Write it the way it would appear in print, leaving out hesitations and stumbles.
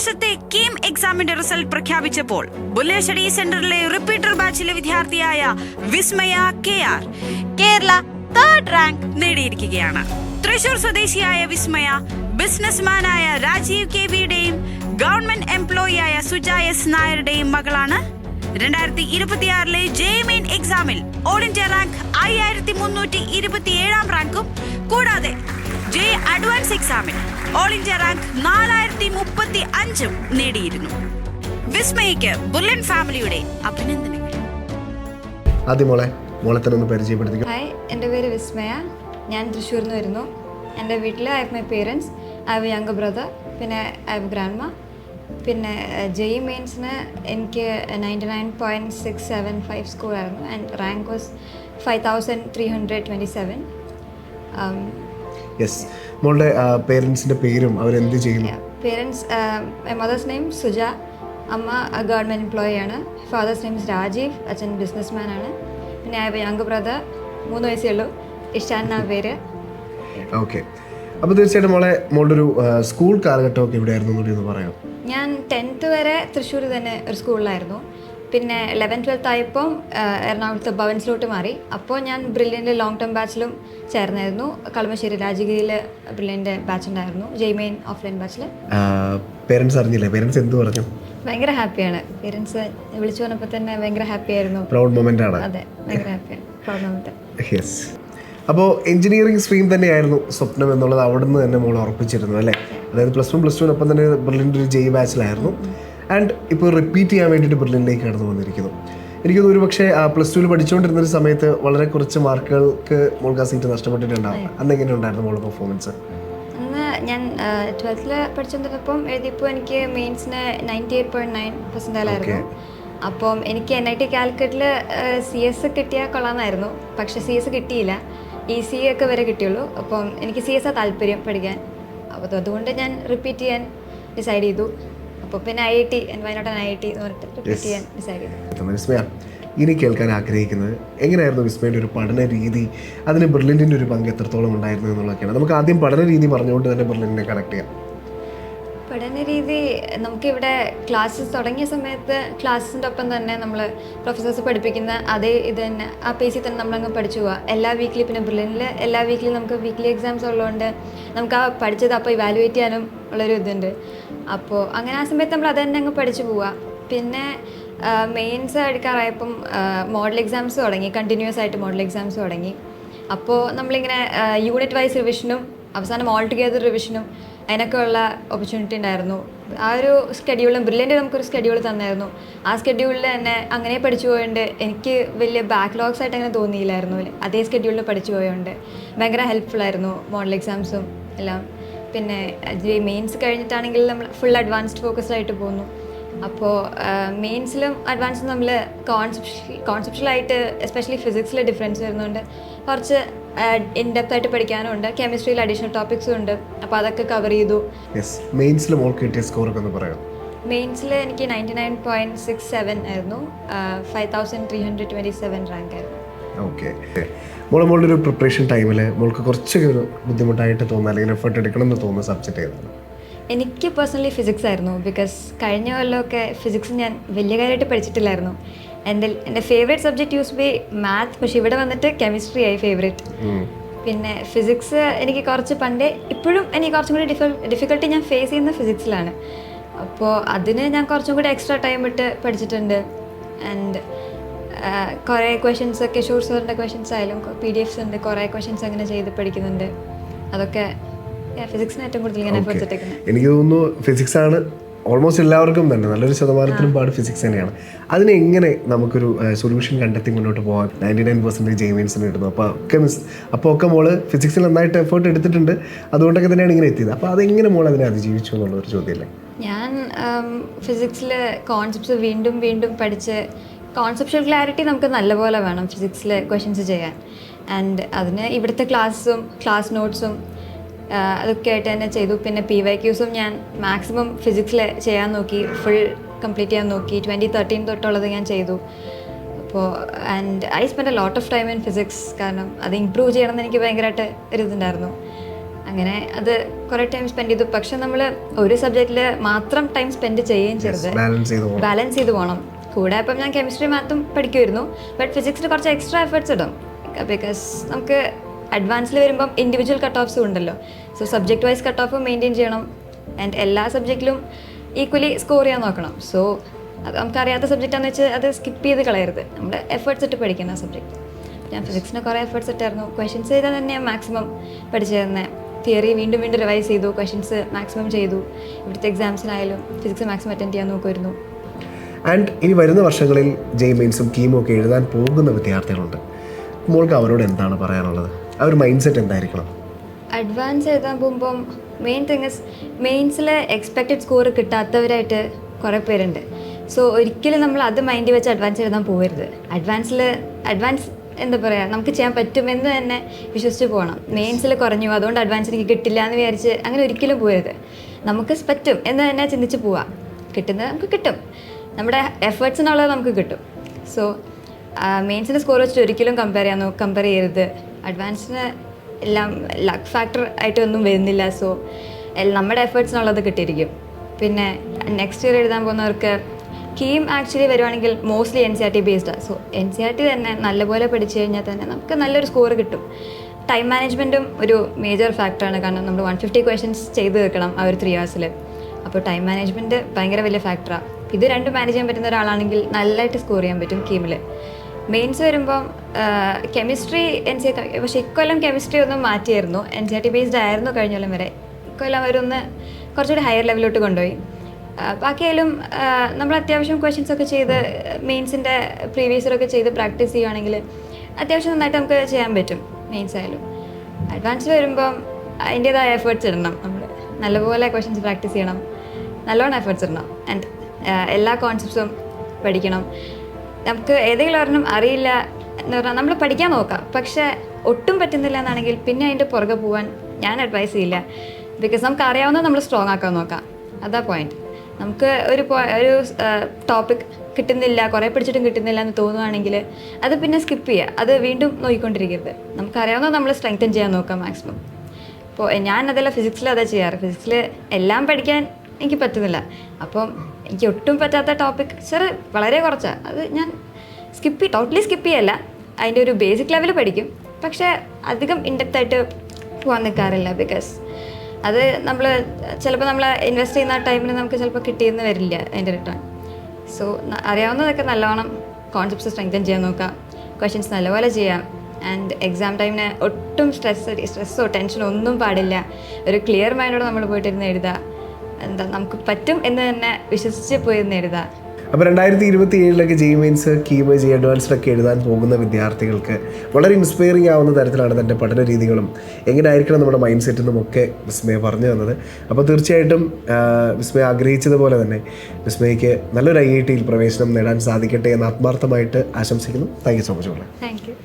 വർഷത്തെ കീം എക്സാമിന്റെ റിസൾട്ട് പ്രഖ്യാപിച്ചപ്പോൾ ബുള്ളറ്റ് സ്റ്റഡി സെന്ററിലെ റിപ്പീറ്റർ ബാച്ചിലെ വിദ്യാർത്ഥിയായ Vismaya KR Kerala 3rd rank നേടിയിരിക്കുകയാണ്. തൃശൂർ സ്വദേശിയായ വിസ്മയ ബിസിനസ്മാനായ രാജീവ് KVയുടെയും ഗവൺമെന്റ് എംപ്ലോയിയായ സുജ S നായരുടെയും മകളാണ്. 2026 JEE മെയിൻ എക്സാമിൽ ഓൾ ഇന്ത്യ റാങ്ക് 5327 റാങ്കും കൂടാതെ JEE അഡ്വാൻസ് എക്സാമിൽ ഓൾ ഇന്ത്യ റാങ്ക് 4035 നേടിയിരുന്നു. വിസ്മയയ്ക്ക് ബുള്ളറ്റ് ഫാമിലിയുടെ അഭിനന്ദനങ്ങൾ. ആദ്യം മോളെ തന്നെ ഒന്ന് പരിചയപ്പെടുത്തിക്കും. ഹായ്, എൻ്റെ പേര് വിസ്മയ. ഞാൻ തൃശ്ശൂരിൽ നിന്ന് വരുന്നു. എൻ്റെ വീട്ടിൽ I have my parents, I have യംഗർ brother, പിന്നെ ഐ ഹാവ് ഗ്രാൻഡ്മ. പിന്നെ JEE മെയിൻസിന് എനിക്ക് 99.675 സ്കോർ ആയിരുന്നു ആൻഡ് റാങ്ക് വാസ് 5327. യെസ്, മോളുടെ പേരൻസിൻ്റെ പേരും അവരെന്ത് ചെയ്യുന്നു? Parents, my mother's name Suja, അമ്മ ഗവൺമെൻറ് എംപ്ലോയി ആണ്. ഫാദേഴ്സ് നെയിം രാജീവ്, അച്ഛൻ ബിസിനസ്മാൻ ആണ്. പിന്നെ ഐ ഹാവ് യംഗർ ബ്രദർ, 3 വയസ്സേ ഉള്ളൂ, ഇഷാൻ എന്നാ പേര്. ഓക്കെ, അപ്പോൾ തീർച്ചയായിട്ടും മോളുടെ ഒരു സ്കൂൾ കാലഘട്ടമൊക്കെ എവിടെയായിരുന്നു എന്ന് പറയാം. ഞാൻ 10th വരെ തൃശ്ശൂർ തന്നെ ഒരു സ്കൂളിലായിരുന്നു. പിന്നെ 11th 12th ആയപ്പോൾ എറണാകുളത്ത് ഭവൻസിലോട്ട് മാറി. അപ്പോൾ ഞാൻ ബ്രില്യൻ്റ് ലോങ് ടേം ബാച്ചിലും ചേർന്നായിരുന്നു. കളമശ്ശേരി രാജഗിരിയിൽ ബ്രില്യൻ്റ് ബാച്ച് ഉണ്ടായിരുന്നു, JEE മെയിൻ ഓഫ്ലൈൻ ബാച്ചിൽ. പേരൻസ് അറിഞ്ഞില്ലേ? പേരൻസ് എന്ത് പറഞ്ഞു? ഭയങ്കര ഹാപ്പിയാണ്. പേരൻസ് വിളിച്ചു പറഞ്ഞപ്പോൾ തന്നെ ഭയങ്കര ഹാപ്പി ആയിരുന്നു. പ്രൗഡ് മൊമെൻ്റ് ആണ്. അതെ, ഭയങ്കര ഹാപ്പിയാണ്, പ്രൗഡ് മൊമെൻ്റ്. യെസ്, അപ്പോൾ എഞ്ചിനീയറിംഗ് സ്ട്രീം തന്നെയായിരുന്നു സ്വപ്നം എന്നുള്ളത് അവിടെ നിന്ന് തന്നെ മോൾ ഉറപ്പിച്ചിരുന്നു അല്ലേ? അതായത് +1 +2 തന്നെ ബ്രില്യൻ്റ് ഒരു JEE ബാച്ചിലായിരുന്നു. ആൻഡ് ഇപ്പോൾ റിപ്പീറ്റ് ചെയ്യാൻ വേണ്ടിയിട്ട് ബ്രില്യൻ്റിലേക്ക് കടന്നു വന്നിരിക്കുന്നു. എനിക്കൊന്ന് ഒരു പക്ഷേ +2 പഠിച്ചുകൊണ്ടിരുന്നൊരു സമയത്ത് വളരെ കുറച്ച് മാർക്കുകൾക്ക് മോൾക്ക് ആ സീറ്റ് നഷ്ടപ്പെട്ടിട്ടുണ്ടാവും. അന്ന് എങ്ങനെ ഉണ്ടായിരുന്നു മോളുടെ പെർഫോമൻസ്? അന്ന് ഞാൻ 12th പഠിച്ചുകൊണ്ടിരുന്നപ്പം എഴുതിയപ്പോൾ എനിക്ക് മെയിൻസിന് 98.9% ആയിരുന്നു. അപ്പം എനിക്ക് NIT കാലിക്കറ്റിൽ CS കിട്ടിയാൽ കൊള്ളാമെന്നായിരുന്നു. പക്ഷേ CS കിട്ടിയില്ല, ECE ഒക്കെ വരെ കിട്ടിയുള്ളൂ. അപ്പം എനിക്ക് CS താല്പര്യം പഠിക്കാൻ. അപ്പോൾ അതുകൊണ്ട് ഞാൻ റിപ്പീറ്റ് ചെയ്യാൻ ഡിസൈഡ് ചെയ്തു. അപ്പോൾ പിന്നെ IIT വയനാട് IIT എന്ന് പറഞ്ഞിട്ട് റിപ്പീറ്റ് ചെയ്യാൻ ഡിസൈഡ് ചെയ്തു. വിസ്മയ, ഇനി കേൾക്കാൻ ആഗ്രഹിക്കുന്നത് എങ്ങനെയായിരുന്നു വിസ്മയുടെ ഒരു പഠന രീതി, അതിന് ബ്രില്യൻറ്റിൻ്റെ ഒരു പങ്ക് എത്രത്തോളം ഉണ്ടായിരുന്നു എന്നുള്ളതൊക്കെയാണ്. നമുക്ക് ആദ്യം പഠന രീതി പറഞ്ഞുകൊണ്ട് തന്നെ ബ്രില്യൻറ്റിനെ കണക്ട് ചെയ്യാം. പഠന രീതി, നമുക്കിവിടെ ക്ലാസ്സസ് തുടങ്ങിയ സമയത്ത് ക്ലാസ്സിൻ്റെ ഒപ്പം തന്നെ നമ്മൾ പ്രൊഫസേഴ്സ് പഠിപ്പിക്കുന്ന അതേ ഇത് തന്നെ ആ പേസിൽ തന്നെ നമ്മളങ്ങ് പഠിച്ചു പോവുക. എല്ലാ വീക്കിലി, പിന്നെ ബ്രില്യൻറ്റിൽ എല്ലാ വീക്കിലും നമുക്ക് വീക്ക്ലി എക്സാംസ് ഉള്ളതുകൊണ്ട് നമുക്ക് ആ പഠിച്ചത് അപ്പോൾ ഇവാലുവേറ്റ് ചെയ്യാനും ഉള്ളൊരു ഇതുണ്ട്. അപ്പോൾ അങ്ങനെ ആ സമയത്ത് നമ്മൾ അത് തന്നെ അങ്ങ് പഠിച്ചു പോവുക. പിന്നെ മെയിൻസ് എടുക്കാറായപ്പം മോഡൽ എക്സാംസ് തുടങ്ങി, കണ്ടിന്യൂസ് ആയിട്ട് മോഡൽ എക്സാംസ് തുടങ്ങി. അപ്പോൾ നമ്മളിങ്ങനെ യൂണിറ്റ് വൈസ് റിവിഷനും അവസാനം ഓൾ ടുഗെദർ റിവിഷനും അതിനൊക്കെ ഉള്ള ഓപ്പർച്യൂണിറ്റി ഉണ്ടായിരുന്നു. ആ ഒരു സ്കെഡ്യൂളും ബ്രില്യൻ്റ് നമുക്കൊരു സ്കെഡ്യൂൾ തന്നായിരുന്നു. ആ സ്കെഡ്യൂളിൽ തന്നെ അങ്ങനെ പഠിച്ചു പോയതുകൊണ്ട് എനിക്ക് വലിയ ബാക്ക്ലോഗ്സ് ആയിട്ട് അങ്ങനെ തോന്നിയില്ലായിരുന്നു. അതേ സ്കെഡ്യൂളിൽ പഠിച്ചു പോയതുകൊണ്ട് ഭയങ്കര ഹെൽപ്ഫുള്ളായിരുന്നു മോഡൽ എക്സാംസും എല്ലാം. പിന്നെ മെയിൻസ് കഴിഞ്ഞിട്ടാണെങ്കിൽ നമ്മൾ ഫുൾ അഡ്വാൻസ്ഡ് ഫോക്കസ്ഡ് ആയിട്ട് പോകുന്നു. അപ്പോൾ മെയിൻസിലും അഡ്വാൻസും നമ്മൾ കോൺസെപ്ഷ്യലായിട്ട് എസ്പെഷ്യലി ഫിസിക്സിൽ ഡിഫറൻസ് വരുന്നുണ്ട്. കുറച്ച് ഇൻഡെപ്ത് ആയിട്ട് പഠിക്കാനും ഉണ്ട്. കെമിസ്ട്രിയിൽ അഡീഷണൽ ടോപ്പിക്സും ഉണ്ട്. അപ്പോൾ അതൊക്കെ കവർ ചെയ്തു. മെയിൻസിൽ മോൾക്ക് കിട്ടിയ സ്കോറൊക്കെ ഒന്ന് പറയാം. മെയിൻസിൽ എനിക്ക് 99.67 ആയിരുന്നു, 5327 റാങ്ക് ആയിരുന്നു. ഓക്കെ, മോളുടെ ഒരു പ്രിപ്പറേഷൻ ടൈമിൽ മോൾക്ക് കുറച്ചൊക്കെ ഒരു ബുദ്ധിമുട്ടായിട്ട് തോന്നുക അല്ലെങ്കിൽ എഫേർട്ട് എടുക്കണം എന്ന് തോന്നുന്ന സബ്ജക്റ്റ് ഏതാണ്? എനിക്ക് പേഴ്സണലി ഫിസിക്സ് ആയിരുന്നു. ബിക്കോസ് കഴിഞ്ഞ കൊല്ലമൊക്കെ ഫിസിക്സ് ഞാൻ വലിയ കാര്യമായിട്ട് പഠിച്ചിട്ടില്ലായിരുന്നു. എൻ്റെ favourite subject use B math. പക്ഷെ ഇവിടെ വന്നിട്ട് കെമിസ്ട്രി ആയി ഫേവറേറ്റ്. പിന്നെ ഫിസിക്സ് എനിക്ക് കുറച്ച് പണ്ടേ, ഇപ്പോഴും എനിക്ക് കുറച്ചും കൂടി ഡിഫിക്കൽട്ടി ഞാൻ ഫേസ് ചെയ്യുന്ന ഫിസിക്സിലാണ്. അപ്പോൾ അതിന് ഞാൻ കുറച്ചും കൂടി എക്സ്ട്രാ ടൈം ഇട്ട് പഠിച്ചിട്ടുണ്ട്. ആൻഡ് കുറേ ക്വസ്റ്റ്യൻസ് ഒക്കെ ഷൂർ സാറിൻ്റെ ക്വസ്റ്റ്യൻസ് ആയാലും PDFs ഉണ്ട്, കുറേ ക്വസ്റ്റ്യൻസ് അങ്ങനെ ചെയ്ത് പഠിക്കുന്നുണ്ട്. അതൊക്കെ ഫിസിക്സിന് ഏറ്റവും കൂടുതൽ ഞാൻ എഫേർട്ട് ഇട്ടേക്കുന്നത്. എനിക്ക് തോന്നുന്നു ഫിസിക്സ് ആണ് ഓൾമോസ്റ്റ് എല്ലാവർക്കും തന്നെ നല്ലൊരു ശതമാനത്തിനും പാട് ഫിസിക്സ് തന്നെയാണ്. അതിന് എങ്ങനെ നമുക്കൊരു സൊല്യൂഷൻ കണ്ടെത്തി മുന്നോട്ട് പോകാൻ 99% JEE മെയിൻസിന് കിട്ടുന്നു. അപ്പോൾ ഒക്കെ മോള് ഫിസിക്സിൽ നന്നായിട്ട് എഫേർട്ട് എടുത്തിട്ടുണ്ട്, അതുകൊണ്ടൊക്കെ തന്നെയാണ് ഇങ്ങനെ എത്തിയത്. അപ്പോൾ അതെങ്ങനെ മോൾ അതിനെ അതിജീവിച്ചു എന്നുള്ളൊരു ചോദ്യമല്ലേ? ഞാൻ ഫിസിക്സിൽ കോൺസെപ്റ്റ്സ് വീണ്ടും വീണ്ടും പഠിച്ച് കോൺസെപ്ഷ്യൽ ക്ലാരിറ്റി നമുക്ക് നല്ലപോലെ വേണം ഫിസിക്സിൽ ക്വസ്റ്റ്യൻസ് ചെയ്യാൻ. ആൻഡ് അതിന് ഇവിടുത്തെ ക്ലാസ് നോട്ട്സും അതൊക്കെ ആയിട്ട് തന്നെ ചെയ്തു. പിന്നെ PYQs ഞാൻ മാക്സിമം ഫിസിക്സിൽ ചെയ്യാൻ നോക്കി, ഫുൾ കംപ്ലീറ്റ് ചെയ്യാൻ നോക്കി. 2013 തൊട്ടുള്ളത് ഞാൻ ചെയ്തു. അപ്പോൾ and I spend a lot of time in physics. കാരണം അത് ഇമ്പ്രൂവ് ചെയ്യണമെന്ന് എനിക്ക് ഭയങ്കരമായിട്ട് ഒരു ഇതുണ്ടായിരുന്നു. അങ്ങനെ അത് കുറേ ടൈം സ്പെൻഡ് ചെയ്തു. പക്ഷെ നമ്മൾ ഒരു സബ്ജക്റ്റിൽ മാത്രം ടൈം സ്പെൻഡ് ചെയ്യുകയും ചെയ്തത് ബാലൻസ് ചെയ്ത് പോകണം. കൂടെ അപ്പം ഞാൻ കെമിസ്ട്രി മാത്തും പഠിക്കുമായിരുന്നു. ബട്ട് ഫിസിക്സിൽ കുറച്ച് എക്സ്ട്രാ എഫേർട്സ് ഇടും. ബിക്കോസ് നമുക്ക് അഡ്വാൻസിൽ വരുമ്പം ഇൻഡിവിജ്വൽ കട്ട് ഓഫ്സും ഉണ്ടല്ലോ. So subject vice cut off maintain ചെയ്യണം. ആൻഡ് എല്ലാ സബ്ജക്റ്റിലും ഈക്വലി സ്കോർ ചെയ്യാൻ നോക്കണം. സോ അത് നമുക്കറിയാത്ത സബ്ജക്റ്റാന്ന് വെച്ചാൽ അത് സ്കിപ്പ് ചെയ്ത് കളയരുത്. നമ്മൾ എഫേർട്സ് ഇട്ട് പഠിക്കുന്ന സബ്ജക്റ്റ്. ഞാൻ ഫിസിക്സിന് കുറേ എഫേർട്സ് ഇട്ടായിരുന്നു. ക്വസ്റ്റ്യൻസ് ചെയ്താൽ തന്നെ മാക്സിമം പഠിച്ചു തന്നെ. തിയറി വീണ്ടും വീണ്ടും റിവൈസ് ചെയ്തു. ക്വസ്റ്റ്യൻസ് മാക്സിമം ചെയ്തു. ഇവിടുത്തെ എക്സാംസിനായാലും ഫിസിക്സ് മാക്സിമം അറ്റൻഡ് ചെയ്യാൻ നോക്കുമായിരുന്നു. ആൻഡ് ഇനി വരുന്ന വർഷങ്ങളിൽ ജെയ് മെയിൻസും കീമും ഒക്കെ എഴുതാൻ പോകുന്ന വിദ്യാർത്ഥികളുണ്ട്. മോൾക്ക് അവരോട് എന്താണ് പറയാനുള്ളത്? ആ ഒരു മൈൻഡ് സെറ്റ് എന്തായിരിക്കണം? അഡ്വാൻസ് എഴുതാൻ പോകുമ്പം മെയിൻ തിങ് ഇസ് മെയിൻസിൽ എക്സ്പെക്റ്റഡ് സ്കോർ കിട്ടാത്തവരായിട്ട് കുറേ പേരുണ്ട്. സോ ഒരിക്കലും നമ്മൾ അത് മൈൻഡിൽ വെച്ച് അഡ്വാൻസ് എഴുതാൻ പോകരുത്. അഡ്വാൻസ് എന്താ പറയുക, നമുക്ക് ചെയ്യാൻ പറ്റുമെന്ന് തന്നെ വിശ്വസിച്ച് പോകണം. മെയിൻസിൽ കുറഞ്ഞു അതുകൊണ്ട് അഡ്വാൻസ് എനിക്ക് കിട്ടില്ല എന്ന് വിചാരിച്ച് അങ്ങനെ ഒരിക്കലും പോകരുത്. നമുക്ക് പറ്റും എന്ന് തന്നെ ചിന്തിച്ച് പോവാം. കിട്ടുന്നത് നമുക്ക് കിട്ടും. നമ്മുടെ എഫേർട്സിനുള്ളത് നമുക്ക് കിട്ടും. സോ മെയിൻസിൻ്റെ സ്കോർ വെച്ചിട്ട് ഒരിക്കലും കമ്പയർ ചെയ്യരുത്. അഡ്വാൻസിന് എല്ലാം ലക്ക് ഫാക്ടർ ആയിട്ടൊന്നും വരുന്നില്ല. സോ നമ്മുടെ എഫേർട്സിനുള്ളത് കിട്ടിയിരിക്കും. പിന്നെ നെക്സ്റ്റ് ഇയർ എഴുതാൻ പോകുന്നവർക്ക് കീം ആക്ച്വലി വരുവാണെങ്കിൽ മോസ്റ്റ്ലി NCERT ബേസ്ഡാണ്. സോ NCERT തന്നെ നല്ലപോലെ പഠിച്ചു കഴിഞ്ഞാൽ തന്നെ നമുക്ക് നല്ലൊരു സ്കോർ കിട്ടും. ടൈം മാനേജ്മെൻറ്റും ഒരു മേജർ ഫാക്ടറാണ്. കാരണം നമ്മൾ 150 ക്വസ്റ്റ്യൻസ് ചെയ്ത് വെക്കണം ആ ഒരു 3 hours. അപ്പോൾ ടൈം മാനേജ്മെൻറ്റ് ഭയങ്കര വലിയ ഫാക്ടറാണ്. ഇത് രണ്ടും മാനേജ് ചെയ്യാൻ പറ്റുന്ന ഒരാളാണെങ്കിൽ നല്ലതായിട്ട് സ്കോർ ചെയ്യാൻ പറ്റും കീമിൽ. മെയിൻസ് വരുമ്പം കെമിസ്ട്രി NCERT, പക്ഷേ ഇക്കൊല്ലം കെമിസ്ട്രി ഒന്നും മാറ്റിയായിരുന്നു. NCERT ബേസ്ഡ് ആയിരുന്നു കഴിഞ്ഞ കൊല്ലം വരെ. ഇക്കൊല്ലം അവരൊന്ന് കുറച്ചുകൂടി ഹയർ ലെവലിലോട്ട് കൊണ്ടുപോയി. ബാക്കിയായാലും നമ്മൾ അത്യാവശ്യം ക്വസ്റ്റ്യൻസ് ഒക്കെ ചെയ്ത് മെയിൻസിൻ്റെ പ്രീവിയസ് ഇയറൊക്കെ ചെയ്ത് പ്രാക്ടീസ് ചെയ്യുകയാണെങ്കിൽ അത്യാവശ്യം നന്നായിട്ട് നമുക്ക് ചെയ്യാൻ പറ്റും. മെയിൻസ് ആയാലും അഡ്വാൻസ് വരുമ്പം അതിൻ്റേതായ എഫേർട്സ് ഇടണം. നമ്മൾ നല്ലപോലെ ക്വസ്റ്റ്യൻസ് പ്രാക്ടീസ് ചെയ്യണം. നല്ലോണം എഫേർട്സ് ഇടണം. ആൻഡ് എല്ലാ കോൺസെപ്റ്റ്സും പഠിക്കണം. നമുക്ക് ഏതെങ്കിലും ഒരെണ്ണം അറിയില്ല എന്ന് പറഞ്ഞാൽ നമ്മൾ പഠിക്കാൻ നോക്കാം. പക്ഷേ ഒട്ടും പറ്റുന്നില്ല എന്നാണെങ്കിൽ പിന്നെ അതിൻ്റെ പുറകെ പോകാൻ ഞാൻ അഡ്വൈസ് ചെയ്യില്ല. ബിക്കോസ് നമുക്ക് അറിയാവുന്നത് നമ്മൾ സ്ട്രോങ് ആക്കാൻ നോക്കാം. അതാ പോയിന്റ്. നമുക്ക് ഒരു ടോപ്പിക് കിട്ടുന്നില്ല, കുറേ പഠിച്ചിട്ടും കിട്ടുന്നില്ല എന്ന് തോന്നുകയാണെങ്കിൽ അത് പിന്നെ സ്കിപ്പ് ചെയ്യുക. അത് വീണ്ടും നോക്കിക്കൊണ്ടിരിക്കരുത്. നമുക്കറിയാവുന്നത് നമ്മൾ സ്ട്രെങ്തൻ ചെയ്യാൻ നോക്കാം മാക്സിമം. ഇപ്പോൾ ഞാൻ അതെല്ലാം ഫിസിക്സിൽ അതാ ചെയ്യാറ്. ഫിസിക്സിൽ എല്ലാം പഠിക്കാൻ എനിക്ക് പറ്റുന്നില്ല. അപ്പം എനിക്ക് ഒട്ടും പറ്റാത്ത ടോപ്പിക് വളരെ കുറച്ചാണ്. അത് ഞാൻ ടോട്ടലി സ്കിപ്പ് ചെയ്യല്ല. അതിൻ്റെ ഒരു ബേസിക് ലെവൽ പഠിക്കും. പക്ഷേ അധികം ഇൻഡെപ്തായിട്ട് പോകാൻ നിൽക്കാറില്ല. ബിക്കോസ് അത് ചിലപ്പോൾ നമ്മൾ ഇൻവെസ്റ്റ് ചെയ്യുന്ന ടൈമിന് നമുക്ക് ചിലപ്പോൾ കിട്ടിയെന്ന് വരില്ല അതിൻ്റെ റിട്ടേൺ. സോ അറിയാവുന്നതൊക്കെ നല്ലോണം കോൺസെപ്റ്റ്സ് സ്ട്രെങ്തൻ ചെയ്യാൻ നോക്കാം. ക്വസ്റ്റ്യൻസ് നല്ലപോലെ ചെയ്യാം. ആൻഡ് എക്സാം ടൈമിന് ഒട്ടും സ്ട്രെസ്സോ ടെൻഷനോ ഒന്നും പാടില്ല. ഒരു ക്ലിയർ മൈൻഡോടെ നമ്മൾ പോയിട്ടിരുന്ന് എഴുതുക. നമുക്ക് പറ്റും എന്ന് തന്നെ വിശ്വസിച്ച് പോയിരുന്ന് എഴുതുക. അപ്പോൾ 2027 ജെയ് മെയിൻസ്, കീം, ജെയ് അഡ്വാൻസ്ഡൊക്കെ എഴുതാൻ പോകുന്ന വിദ്യാർത്ഥികൾക്ക് വളരെ ഇൻസ്പയറിംഗ് ആവുന്ന തരത്തിലാണ് തൻ്റെ പഠന രീതികളും എങ്ങനെയായിരിക്കണം നമ്മുടെ മൈൻഡ് സെറ്റെന്നും ഒക്കെ വിസ്മയ പറഞ്ഞു തന്നത്. അപ്പോൾ തീർച്ചയായിട്ടും വിസ്മയ ആഗ്രഹിച്ചതുപോലെ തന്നെ വിസ്മയയ്ക്ക് നല്ലൊരു IIT പ്രവേശനം നേടാൻ സാധിക്കട്ടെ എന്ന് ആത്മാർത്ഥമായിട്ട് ആശംസിക്കുന്നു. Thank you so much. Thank you.